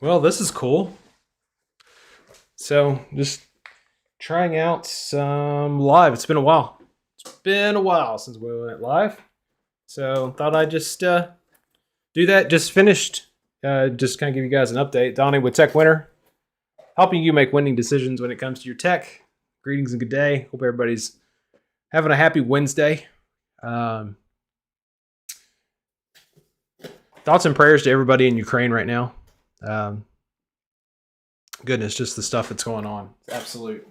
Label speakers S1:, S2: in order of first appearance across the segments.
S1: Well, this is cool. So, just trying out some live. It's been a while. It's been a while since we went live. So, thought I'd just do that. Just finished. Just kind of give you guys an update. Donnie with TechWinner, helping you make winning decisions when it comes to your tech. Greetings and good day. Hope everybody's having a happy Wednesday. Um, Thoughts and prayers to everybody in Ukraine right now. Um, Goodness, just the stuff that's going on. Absolute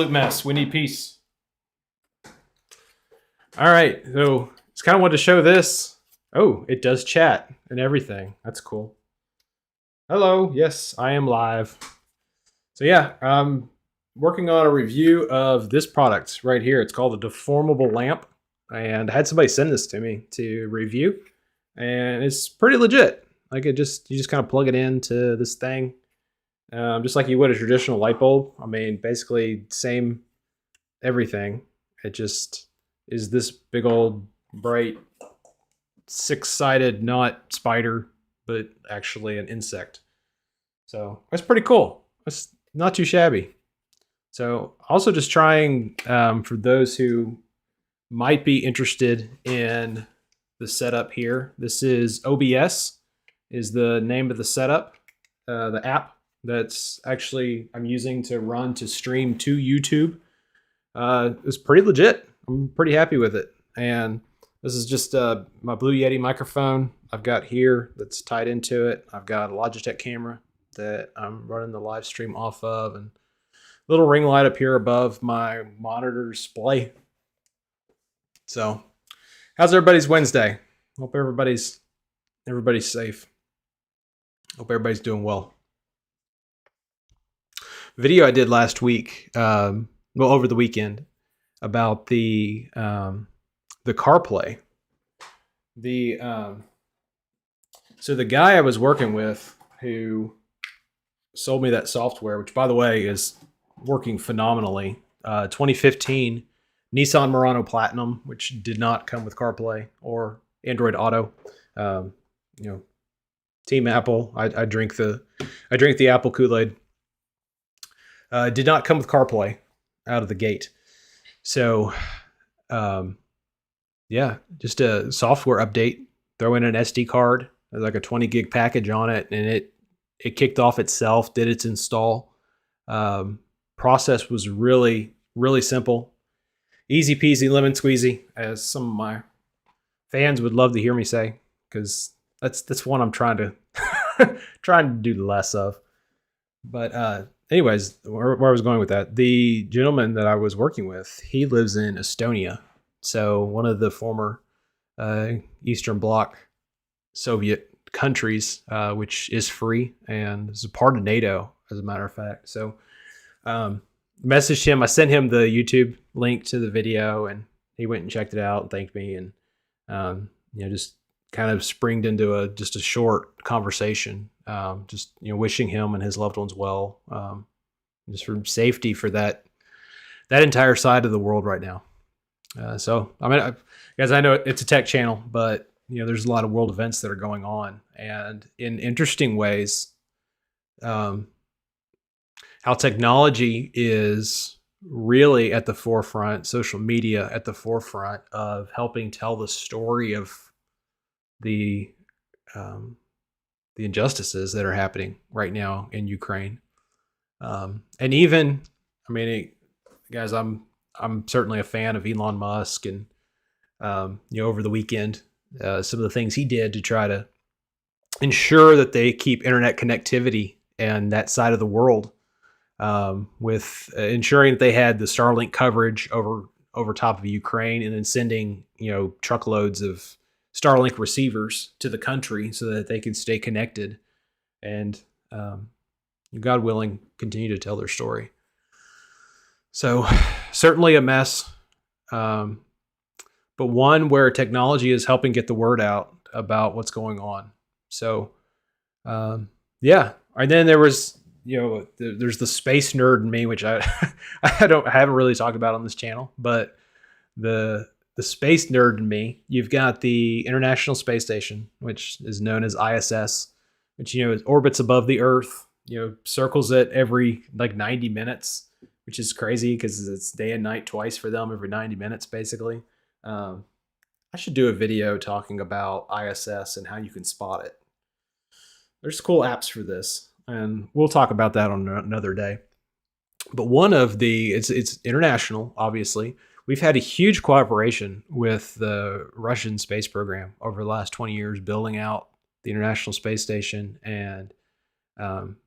S1: mess. We need peace. All right, so just kind of wanted to show this. Oh, it does chat and everything. That's cool. Hello, yes, I am live. So yeah, I'm working on a review of this product right here. It's called a deformable lamp, and I had somebody send this to me to review, and it's pretty legit. Like you just kind of plug it into this thing. Just like you would a traditional light bulb. I mean, basically same everything. It just is this big old bright six-sided, not spider, but actually an insect. So that's pretty cool. That's not too shabby. So also just trying for those who might be interested in the setup here. This is OBS is the name of the setup, the app that's actually I'm using to stream to YouTube. It's pretty legit. I'm pretty happy with it. And this is just my Blue Yeti microphone I've got here that's tied into it. I've got a Logitech camera that I'm running the live stream off of, and a little ring light up here above my monitor display. So how's everybody's Wednesday? Hope everybody's safe. Hope everybody's doing well. Video I did last week, over the weekend, about the CarPlay. So the guy I was working with who sold me that software, which by the way is working phenomenally, 2015 Nissan Murano Platinum, which did not come with CarPlay or Android Auto. Team Apple. I drink the Apple Kool-Aid. Did not come with CarPlay out of the gate. So, just a software update. Throw in an SD card, like a 20 gig package on it, and it kicked off itself, did its install. Process was really, really simple. Easy peasy, lemon squeezy, as some of my fans would love to hear me say, because that's one I'm trying to do less of. But anyways, where I was going with that, the gentleman that I was working with, he lives in Estonia. So one of the former Eastern Bloc Soviet countries, which is free and is a part of NATO, as a matter of fact. So messaged him. I sent him the YouTube link to the video, and he went and checked it out and thanked me. And, just kind of springed into just a short conversation, wishing him and his loved ones well, just for safety for that entire side of the world right now. So, I mean, guys, I know it's a tech channel, but there's a lot of world events that are going on, and in interesting ways, how technology is really at the forefront, social media at the forefront of helping tell the story of the injustices that are happening right now in Ukraine. And even, I mean, guys, I'm certainly a fan of Elon Musk, and over the weekend, some of the things he did to try to ensure that they keep internet connectivity and that side of the world, with ensuring that they had the Starlink coverage over top of Ukraine, and then sending truckloads of Starlink receivers to the country so that they can stay connected and, God willing, continue to tell their story. So certainly a mess, but one where technology is helping get the word out about what's going on. So, yeah. And then there was, there's the space nerd in me, which I haven't really talked about on this channel, but the space nerd in me, you've got the International Space Station, which is known as ISS, which, you know, orbits above the Earth, you know, circles it every like 90 minutes, which is crazy because it's day and night twice for them every 90 minutes, basically. Um, I should do a video talking about ISS and how you can spot it. There's cool apps for this, and we'll talk about that on another day. But one of the it's international, obviously. We've had a huge cooperation with the Russian space program over the last 20 years, building out the International Space Station and um,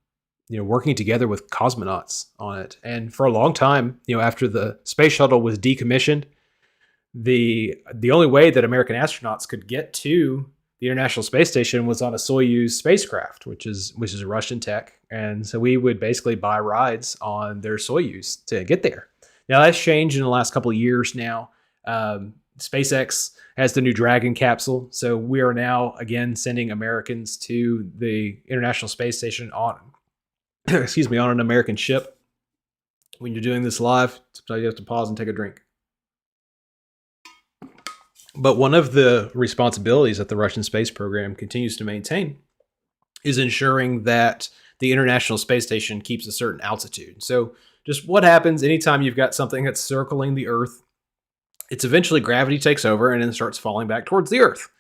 S1: you know, working together with cosmonauts on it. And for a long time, you know, after the space shuttle was decommissioned, the only way that American astronauts could get to the International Space Station was on a Soyuz spacecraft, which is a Russian tech. And so we would basically buy rides on their Soyuz to get there. Now that's changed in the last couple of years now. SpaceX has the new Dragon capsule, so we are now again sending Americans to the International Space Station on excuse me, on an American ship. When you're doing this live, sometimes you have to pause and take a drink. But one of the responsibilities that the Russian space program continues to maintain is ensuring that the International Space Station keeps a certain altitude. So just what happens anytime you've got something that's circling the Earth, it's eventually gravity takes over and then starts falling back towards the Earth.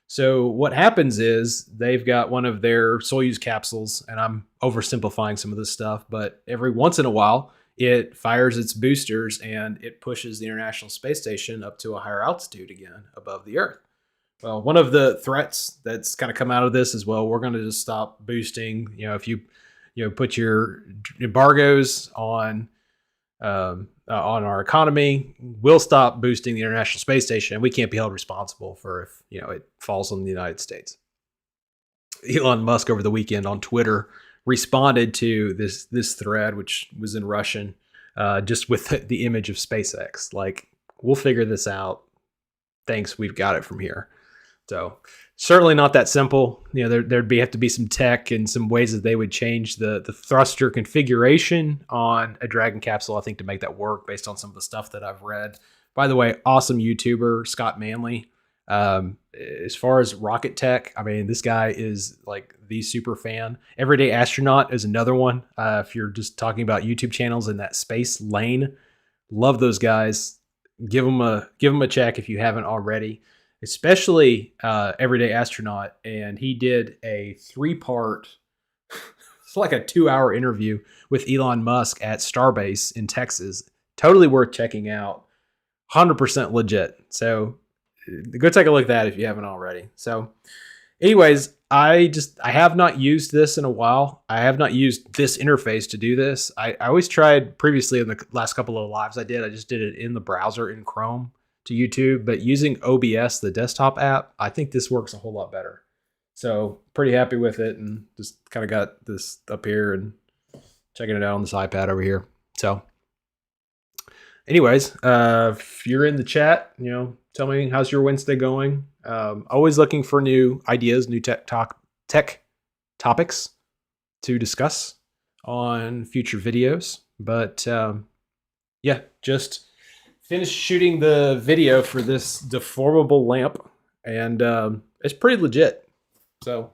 S1: So what happens is they've got one of their Soyuz capsules, and I'm oversimplifying some of this stuff, but every once in a while, it fires its boosters and it pushes the International Space Station up to a higher altitude again above the Earth. Well, one of the threats that's kind of come out of this is, well, we're going to just stop boosting. You know, if you put your embargoes on our economy, we'll stop boosting the International Space Station, and we can't be held responsible for if, you know, it falls on the United States. Elon Musk over the weekend on Twitter responded to this thread, which was in Russian, just with the image of SpaceX. Like, we'll figure this out. Thanks, we've got it from here. So certainly not that simple. You know, there'd have to be some tech and some ways that they would change the thruster configuration on a Dragon capsule, I think, to make that work based on some of the stuff that I've read. By the way, awesome YouTuber, Scott Manley. As far as rocket tech, I mean, this guy is like the super fan. Everyday Astronaut is another one. If you're just talking about YouTube channels in that space lane, love those guys. Give them a check if you haven't already. Especially Everyday Astronaut, and he did a 3-part, it's like a 2-hour interview with Elon Musk at Starbase in Texas. Totally worth checking out. 100% legit. So go take a look at that if you haven't already. So anyways, I have not used this in a while. I have not used this interface to do this. I always tried previously in the last couple of lives I just did it in the browser in Chrome to YouTube, but using OBS, the desktop app, I think this works a whole lot better. So pretty happy with it, and just kind of got this up here and checking it out on this iPad over here. So anyways, if you're in the chat, you know, tell me how's your Wednesday going. Always looking for new ideas, new tech topics to discuss on future videos. But yeah, just finished shooting the video for this deformable lamp, and it's pretty legit. So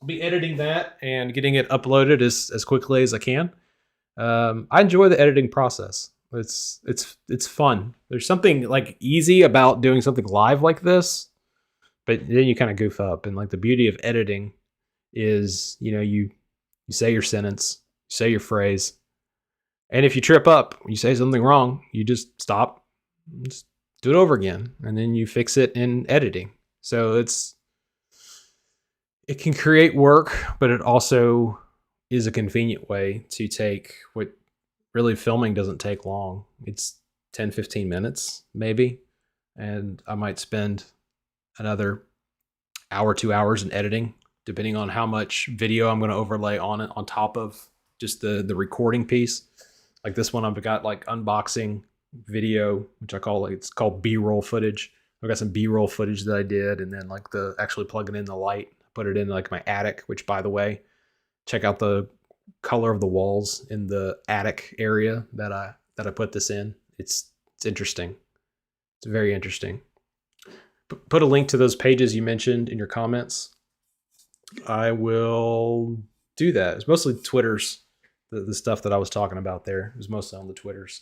S1: I'll be editing that and getting it uploaded as quickly as I can. I enjoy the editing process. It's fun. There's something like easy about doing something live like this, but then you kind of goof up. And like the beauty of editing is, you know, you say your sentence, you say your phrase, and if you trip up, you say something wrong, you just stop, just do it over again, and then you fix it in editing. So it can create work, but it also is a convenient way to take what really filming doesn't take long. It's 10, 15 minutes maybe, and I might spend another hour, 2 hours in editing, depending on how much video I'm going to overlay on it on top of just the recording piece. Like this one, I've got like unboxing video, which I call it's called B-roll footage. I've got some B-roll footage that I did, and then like the actually plugging in the light, put it in like my attic, which by the way, check out the color of the walls in the attic area that I put this in. It's interesting. It's very interesting. Put a link to those pages you mentioned in your comments. I will do that. It's mostly Twitter's the stuff that I was talking about there. It was mostly on the Twitters.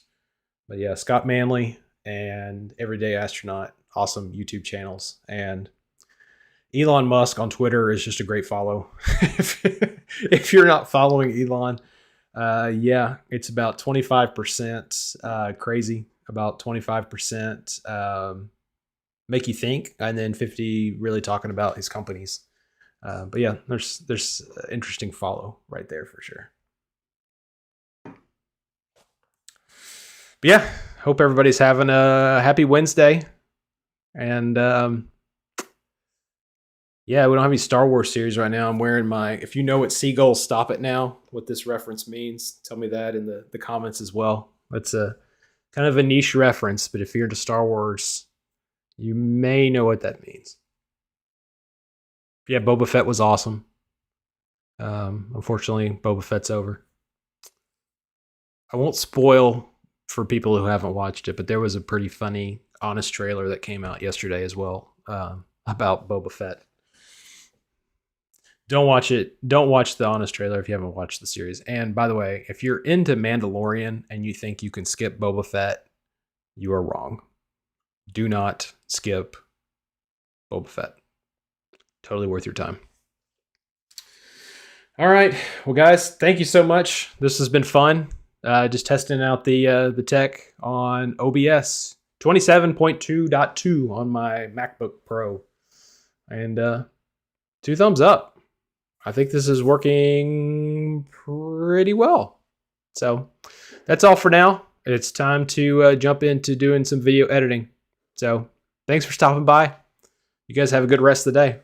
S1: But yeah, Scott Manley and Everyday Astronaut, awesome YouTube channels. And Elon Musk on Twitter is just a great follow. If you're not following Elon, yeah, it's about 25% crazy, about 25% make you think, and then 50 really talking about his companies. But yeah, there's interesting follow right there for sure. But yeah, hope everybody's having a happy Wednesday. And yeah, we don't have any Star Wars series right now. I'm wearing my, if you know what Seagulls Stop It Now, what this reference means, tell me that in the comments as well. That's a kind of a niche reference, but if you're into Star Wars, you may know what that means. Yeah, Boba Fett was awesome. Unfortunately, Boba Fett's over. I won't spoil for people who haven't watched it, but there was a pretty funny, honest trailer that came out yesterday as well about Boba Fett. Don't watch it. Don't watch the honest trailer if you haven't watched the series. And by the way, if you're into Mandalorian and you think you can skip Boba Fett, you are wrong. Do not skip Boba Fett. Totally worth your time. All right. Well, guys, thank you so much. This has been fun. Just testing out the tech on OBS 27.2.2 on my MacBook Pro. And 2 thumbs up. I think this is working pretty well. So that's all for now. It's time to jump into doing some video editing. So thanks for stopping by. You guys have a good rest of the day.